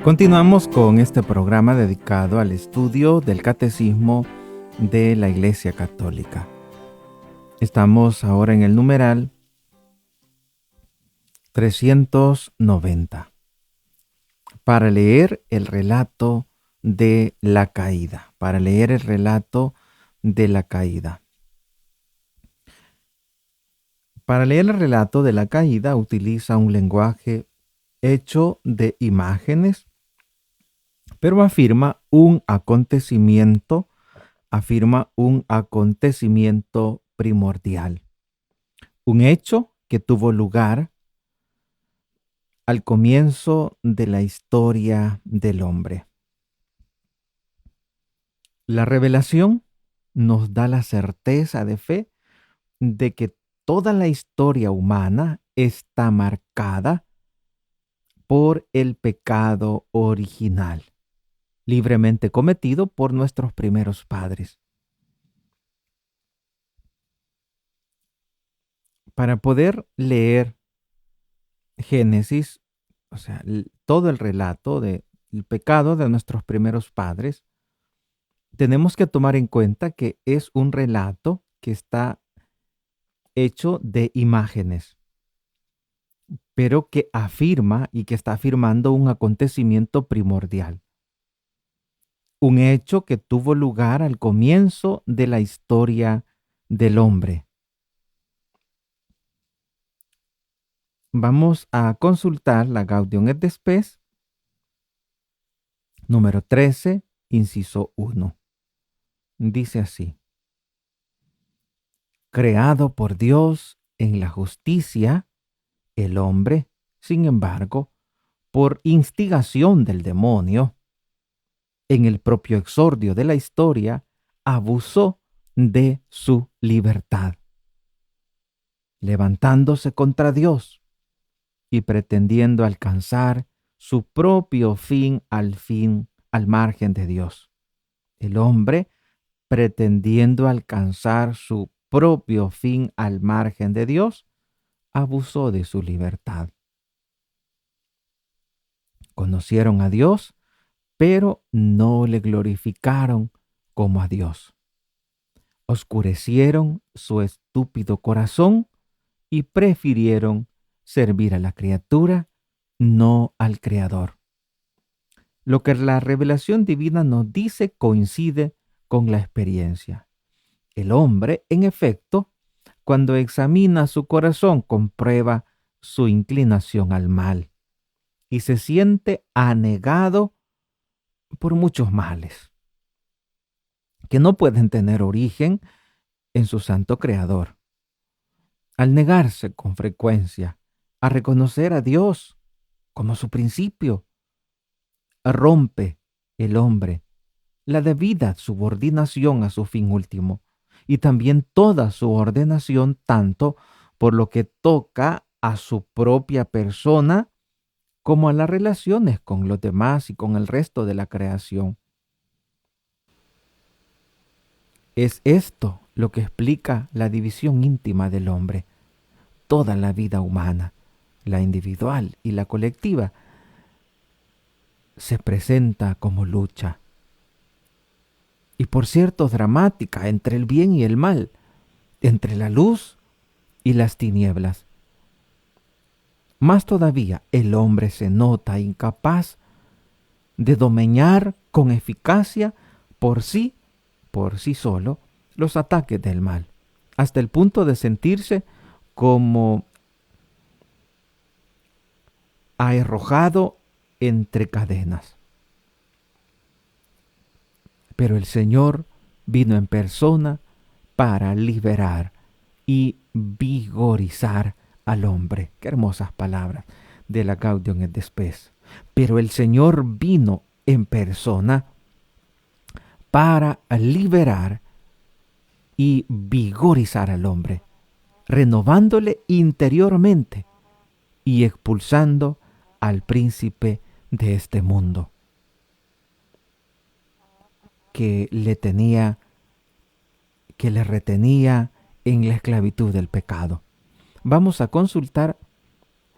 Continuamos con este programa dedicado al estudio del Catecismo de la Iglesia Católica. Estamos ahora en el numeral 390 para leer el relato de la caída. Para leer el relato de la caída. Para leer el relato de la caída utiliza un lenguaje hecho de imágenes, pero afirma un acontecimiento primordial, un hecho que tuvo lugar al comienzo de la historia del hombre. La revelación nos da la certeza de fe de que toda la historia humana está marcada por el pecado original, libremente cometido por nuestros primeros padres. Para poder leer Génesis, o sea, todo el relato del pecado de nuestros primeros padres, tenemos que tomar en cuenta que es un relato que está hecho de imágenes, pero que afirma y que está afirmando un acontecimiento primordial. Un hecho que tuvo lugar al comienzo de la historia del hombre. Vamos a consultar la Gaudium et Spes, número 13, inciso 1. Dice así: creado por Dios en la justicia, el hombre, sin embargo, por instigación del demonio, en el propio exordio de la historia, abusó de su libertad, levantándose contra Dios y pretendiendo alcanzar su propio fin al margen de Dios. El hombre, pretendiendo alcanzar su propio fin al margen de Dios, abusó de su libertad. Conocieron a Dios, pero no le glorificaron como a Dios. Oscurecieron su estúpido corazón y prefirieron servir a la criatura, no al Creador. Lo que la revelación divina nos dice coincide con la experiencia. El hombre, en efecto, cuando examina su corazón, comprueba su inclinación al mal y se siente anegado por muchos males que no pueden tener origen en su santo Creador. Al negarse con frecuencia a reconocer a Dios como su principio, rompe el hombre la debida subordinación a su fin último y también toda su ordenación, tanto por lo que toca a su propia persona como a las relaciones con los demás y con el resto de la creación. Es esto lo que explica la división íntima del hombre. Toda la vida humana, la individual y la colectiva, se presenta como lucha. Y por cierto, dramática, entre el bien y el mal, entre la luz y las tinieblas. Más todavía, el hombre se nota incapaz de domeñar con eficacia por sí solo los ataques del mal, hasta el punto de sentirse como arrojado entre cadenas. Pero el Señor vino en persona para liberar y vigorizar al hombre. Qué hermosas palabras de la Gaudium et Spes. Pero el Señor vino en persona para liberar y vigorizar al hombre, renovándole interiormente y expulsando al príncipe de este mundo que le retenía en la esclavitud del pecado. Vamos a consultar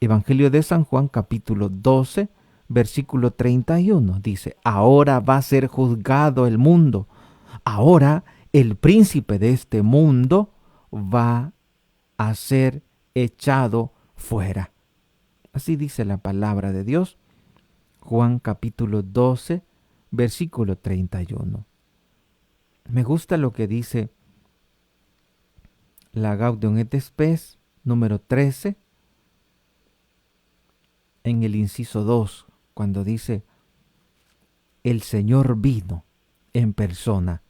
Evangelio de San Juan, capítulo 12, versículo 31, dice, ahora va a ser juzgado el mundo. Ahora el príncipe de este mundo va a ser echado fuera. Así dice la palabra de Dios, Juan capítulo 12, versículo 31. Me gusta lo que dice la Gaudium et Spes número 13 en el inciso 2, cuando dice, el Señor vino en persona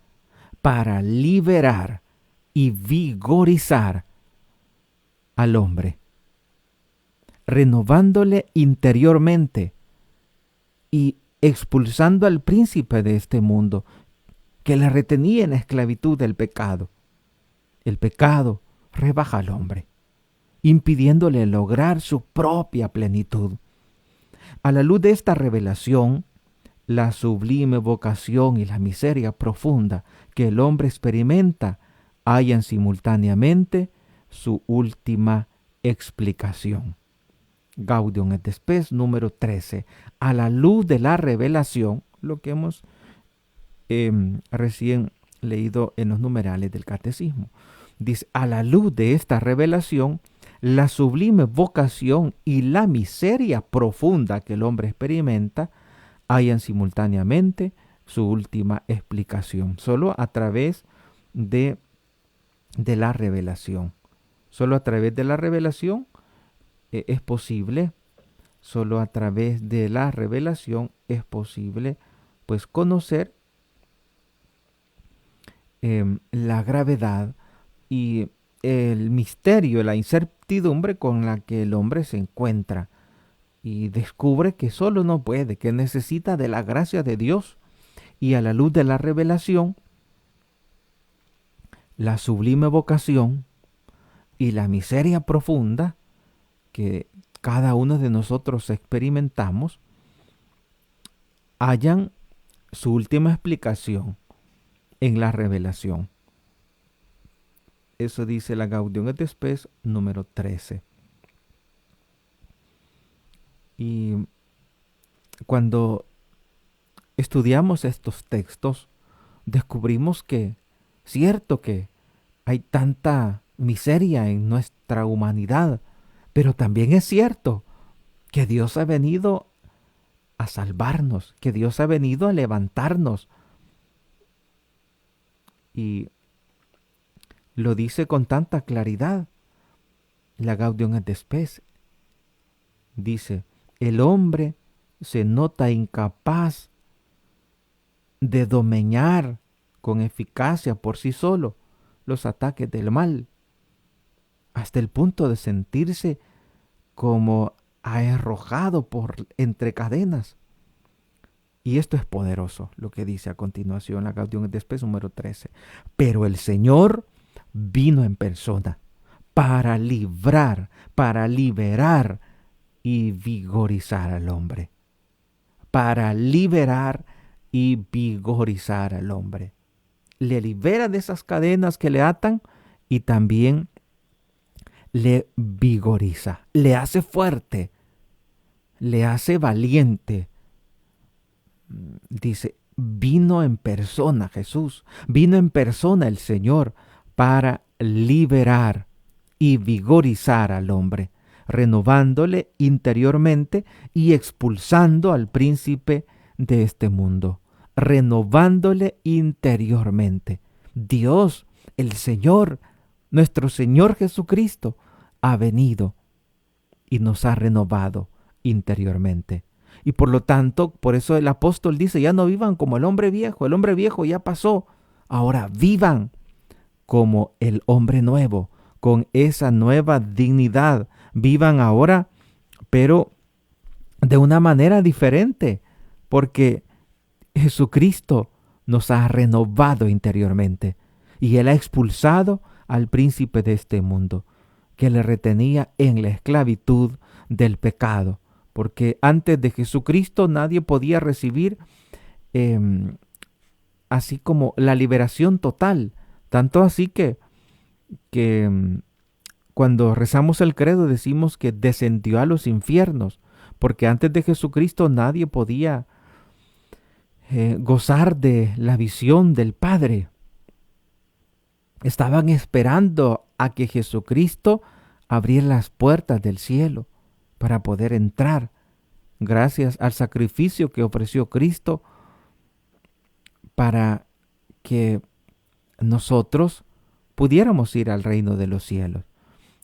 para liberar y vigorizar al hombre, renovándole interiormente y expulsando al príncipe de este mundo que le retenía en la esclavitud del pecado. El pecado rebaja al hombre, impidiéndole lograr su propia plenitud. A la luz de esta revelación, la sublime vocación y la miseria profunda que el hombre experimenta hallan simultáneamente su última explicación. Gaudium et Spes número 13. A la luz de la revelación, lo que hemos recién leído en los numerales del catecismo. Dice, a la luz de esta revelación, la sublime vocación y la miseria profunda que el hombre experimenta hallan simultáneamente su última explicación. Solo a través de la revelación. Solo a través de la revelación es posible. Solo a través de la revelación es posible, pues, conocer la gravedad y el misterio, la incertidumbre con la que el hombre se encuentra y descubre que solo no puede, que necesita de la gracia de Dios. Y a la luz de la revelación, la sublime vocación y la miseria profunda que cada uno de nosotros experimentamos hallan su última explicación en la revelación. Eso dice la Gaudium et Spes número 13. Y cuando estudiamos estos textos, descubrimos que, cierto que hay tanta miseria en nuestra humanidad, pero también es cierto que Dios ha venido a salvarnos, que Dios ha venido a levantarnos. Y lo dice con tanta claridad la Gaudium et Spes. Dice, el hombre se nota incapaz de domeñar con eficacia por sí solo los ataques del mal, hasta el punto de sentirse como arrojado por entre cadenas. Y esto es poderoso, lo que dice a continuación la Gaudium et Spes número 13. Pero el Señor vino en persona para librar, para liberar y vigorizar al hombre. Para liberar y vigorizar al hombre. Le libera de esas cadenas que le atan y también le vigoriza, le hace fuerte, le hace valiente. Dice, vino en persona Jesús, vino en persona el Señor para liberar y vigorizar al hombre, renovándole interiormente y expulsando al príncipe de este mundo, renovándole interiormente. Dios, el Señor, nuestro Señor Jesucristo, ha venido y nos ha renovado interiormente. Y por lo tanto, por eso el apóstol dice, ya no vivan como el hombre viejo ya pasó, ahora vivan como el hombre nuevo, con esa nueva dignidad. Vivan ahora, pero de una manera diferente, porque Jesucristo nos ha renovado interiormente y Él ha expulsado al príncipe de este mundo, que le retenía en la esclavitud del pecado, porque antes de Jesucristo nadie podía recibir así como la liberación total, tanto así que cuando rezamos el credo decimos que descendió a los infiernos, porque antes de Jesucristo nadie podía gozar de la visión del Padre. Estaban esperando a que Jesucristo abriera las puertas del cielo para poder entrar, gracias al sacrificio que ofreció Cristo para que nosotros pudiéramos ir al reino de los cielos.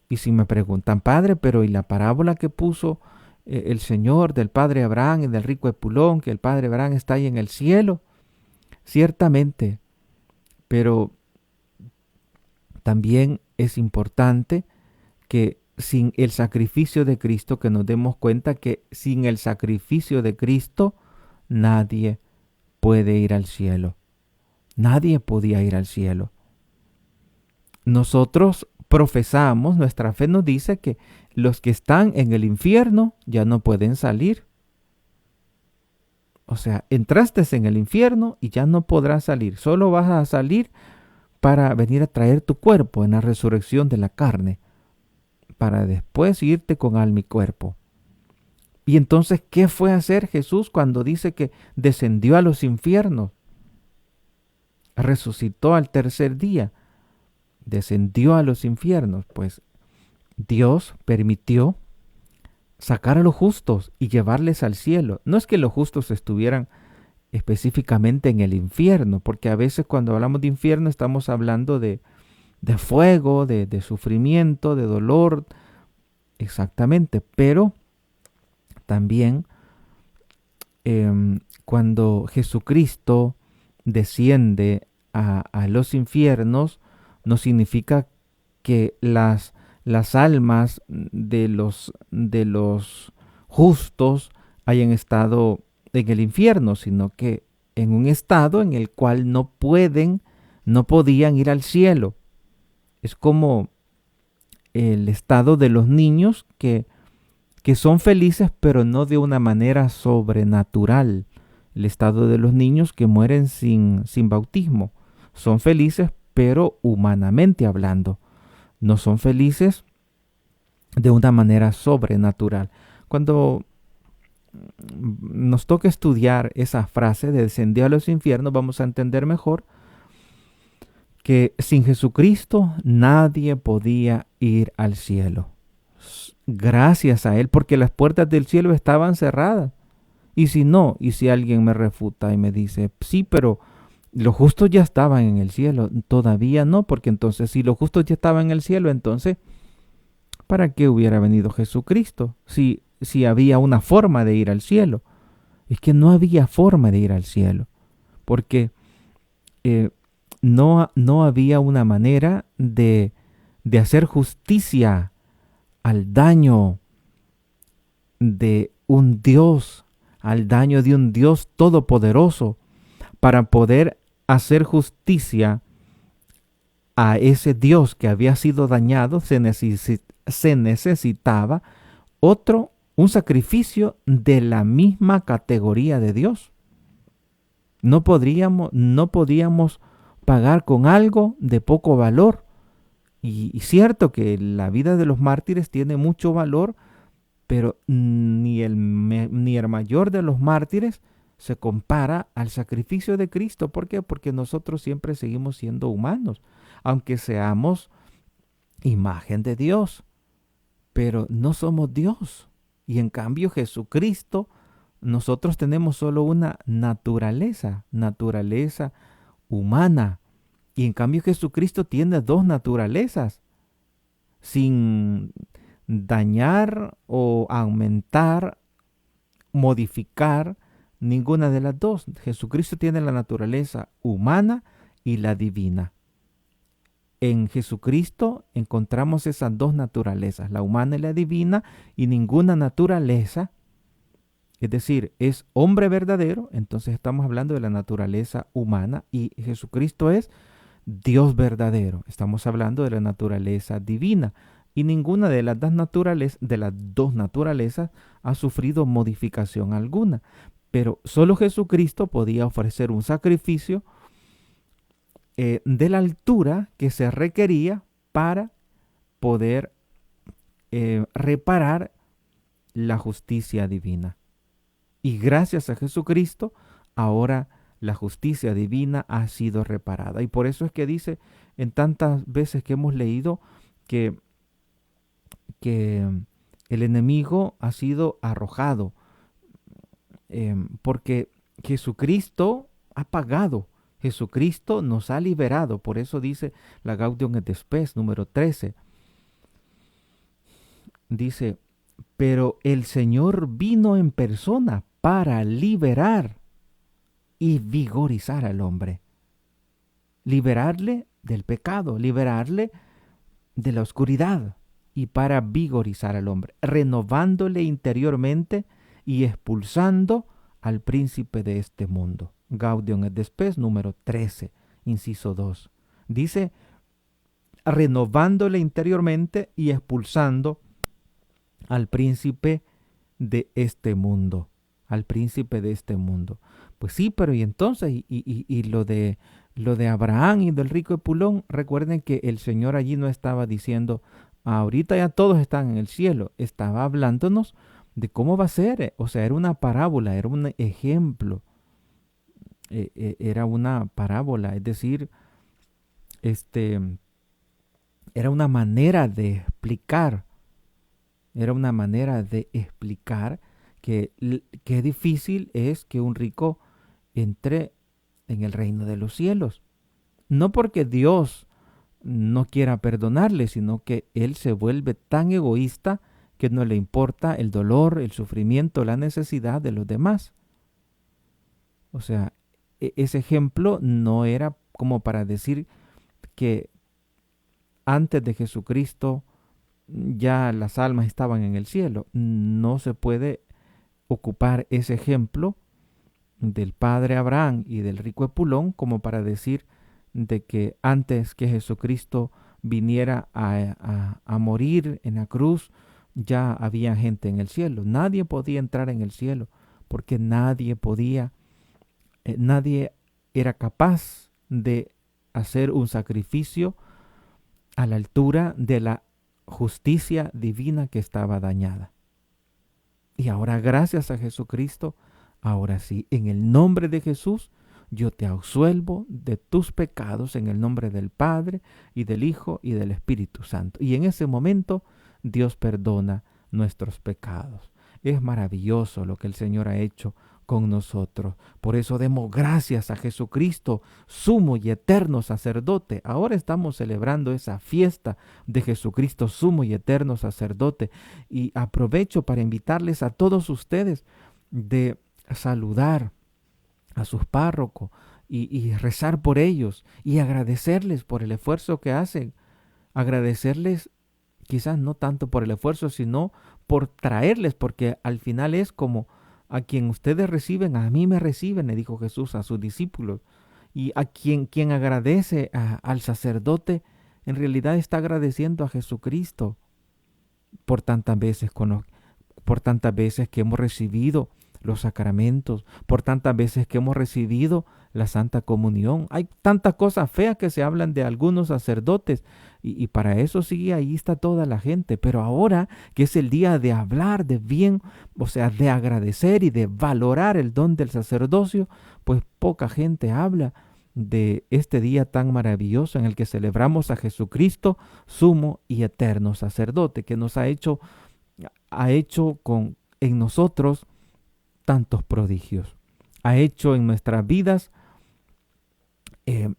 Y si me preguntan, Padre, pero ¿y la parábola que puso el Señor del Padre Abraham y del rico Epulón, que el Padre Abraham está ahí en el cielo? Ciertamente, pero también es importante que sin el sacrificio de Cristo, que nos demos cuenta que sin el sacrificio de Cristo, nadie puede ir al cielo. Nadie podía ir al cielo. Nosotros profesamos, nuestra fe nos dice que los que están en el infierno ya no pueden salir. O sea, entraste en el infierno y ya no podrás salir. Solo vas a salir para venir a traer tu cuerpo en la resurrección de la carne, para después irte con alma y cuerpo. Y entonces, ¿qué fue a hacer Jesús cuando dice que descendió a los infiernos? Resucitó al tercer día, descendió a los infiernos. Pues Dios permitió sacar a los justos y llevarles al cielo. No es que los justos estuvieran específicamente en el infierno, porque a veces cuando hablamos de infierno estamos hablando de fuego, de sufrimiento, de dolor, exactamente, pero también cuando Jesucristo desciende a los infiernos, no significa que las almas de los justos hayan estado en el infierno, sino que en un estado en el cual no podían ir al cielo. Es como el estado de los niños que son felices, pero no de una manera sobrenatural. El estado de los niños que mueren sin bautismo. Son felices, pero humanamente hablando. No son felices de una manera sobrenatural. Cuando nos toca estudiar esa frase de descendió a los infiernos, vamos a entender mejor que sin Jesucristo nadie podía ir al cielo. Gracias a Él, porque las puertas del cielo estaban cerradas. Y si no, y si alguien me refuta y me dice, sí, pero los justos ya estaban en el cielo, todavía no, porque entonces si los justos ya estaban en el cielo, entonces, ¿para qué hubiera venido Jesucristo? Si había una forma de ir al cielo. Es que no había forma de ir al cielo, porque no había una manera de hacer justicia al daño de un Dios, al daño de un Dios todopoderoso. Para poder hacer justicia a ese Dios que había sido dañado, se necesitaba un sacrificio de la misma categoría de Dios. No podíamos pagar con algo de poco valor. Y cierto que la vida de los mártires tiene mucho valor, pero ni el mayor de los mártires se compara al sacrificio de Cristo. ¿Por qué? Porque nosotros siempre seguimos siendo humanos, aunque seamos imagen de Dios, pero no somos Dios. Y en cambio Jesucristo, nosotros tenemos solo una naturaleza humana. Y en cambio Jesucristo tiene dos naturalezas, sin dañar o aumentar, modificar ninguna de las dos. Jesucristo tiene la naturaleza humana y la divina. En Jesucristo encontramos esas dos naturalezas, la humana y la divina, y ninguna naturaleza, es decir, es hombre verdadero, entonces estamos hablando de la naturaleza humana, y Jesucristo es Dios verdadero, estamos hablando de la naturaleza divina, y ninguna de las dos naturalezas ha sufrido modificación alguna. Pero solo Jesucristo podía ofrecer un sacrificio de la altura que se requería para poder reparar la justicia divina. Y gracias a Jesucristo, ahora la justicia divina ha sido reparada. Y por eso es que dice en tantas veces que hemos leído que, que el enemigo ha sido arrojado, porque Jesucristo ha pagado. Jesucristo nos ha liberado. Por eso dice la Gaudium et Spes número 13. Dice, pero el Señor vino en persona para liberar y vigorizar al hombre. Liberarle del pecado, liberarle de la oscuridad y para vigorizar al hombre, renovándole interiormente y expulsando al príncipe de este mundo. Gaudium et Spes número 13, inciso 2. Dice, renovándole interiormente y expulsando al príncipe de este mundo, al príncipe de este mundo. Pues sí, pero y entonces, y lo de Abraham y del rico Epulón, recuerden que el Señor allí no estaba diciendo, ahorita ya todos están en el cielo, estaba hablándonos de cómo va a ser, o sea, era una parábola, era un ejemplo, era una parábola, es decir, era una manera de explicar, qué difícil es que un rico entre en el reino de los cielos. No porque Dios no quiera perdonarle, sino que él se vuelve tan egoísta que no le importa el dolor, el sufrimiento, la necesidad de los demás. O sea, ese ejemplo no era como para decir que antes de Jesucristo ya las almas estaban en el cielo. No se puede ocupar ese ejemplo del padre Abraham y del rico Epulón como para decir de que antes que Jesucristo viniera a morir en la cruz, ya había gente en el cielo. Nadie podía entrar en el cielo porque nadie era capaz de hacer un sacrificio a la altura de la justicia divina que estaba dañada. Y ahora, gracias a Jesucristo, ahora sí, en el nombre de Jesús, yo te absuelvo de tus pecados en el nombre del Padre y del Hijo y del Espíritu Santo. Y en ese momento Dios perdona nuestros pecados. Es maravilloso lo que el Señor ha hecho con nosotros. Por eso demos gracias a Jesucristo, sumo y eterno sacerdote. Ahora estamos celebrando esa fiesta de Jesucristo, sumo y eterno sacerdote. Y aprovecho para invitarles a todos ustedes de saludar a sus párrocos y rezar por ellos y agradecerles por el esfuerzo que hacen. Agradecerles quizás no tanto por el esfuerzo, sino por traerles, porque al final es como a quien ustedes reciben, a mí me reciben, le dijo Jesús a sus discípulos. Y a quien agradece al sacerdote, en realidad está agradeciendo a Jesucristo por tantas veces, por tantas veces que hemos recibido los sacramentos, por tantas veces que hemos recibido la Santa Comunión. Hay tantas cosas feas que se hablan de algunos sacerdotes y para eso sí, ahí está toda la gente. Pero ahora que es el día de hablar de bien, o sea, de agradecer y de valorar el don del sacerdocio, pues poca gente habla de este día tan maravilloso en el que celebramos a Jesucristo, sumo y eterno sacerdote, que nos ha hecho en nosotros tantos prodigios. Ha hecho en nuestras vidas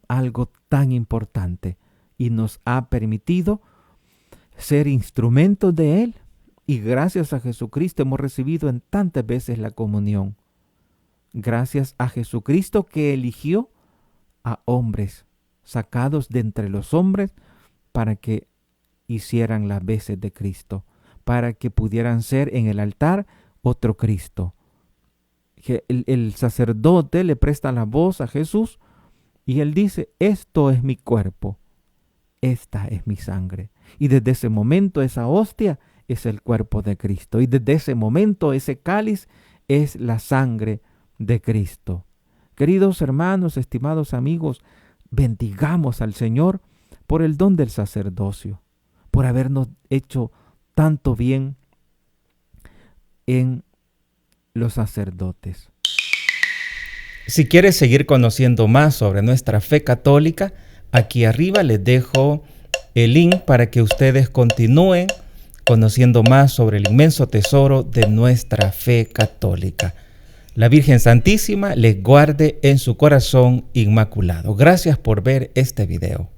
algo tan importante y nos ha permitido ser instrumentos de Él. Y gracias a Jesucristo hemos recibido en tantas veces la comunión. Gracias a Jesucristo que eligió a hombres sacados de entre los hombres para que hicieran las veces de Cristo, para que pudieran ser en el altar otro Cristo. Que el sacerdote le presta la voz a Jesús y él dice, esto es mi cuerpo, esta es mi sangre. Y desde ese momento esa hostia es el cuerpo de Cristo. Y desde ese momento ese cáliz es la sangre de Cristo. Queridos hermanos, estimados amigos, bendigamos al Señor por el don del sacerdocio, por habernos hecho tanto bien en los sacerdotes. Si quieres seguir conociendo más sobre nuestra fe católica, aquí arriba les dejo el link para que ustedes continúen conociendo más sobre el inmenso tesoro de nuestra fe católica. La Virgen Santísima les guarde en su corazón inmaculado. Gracias por ver este video.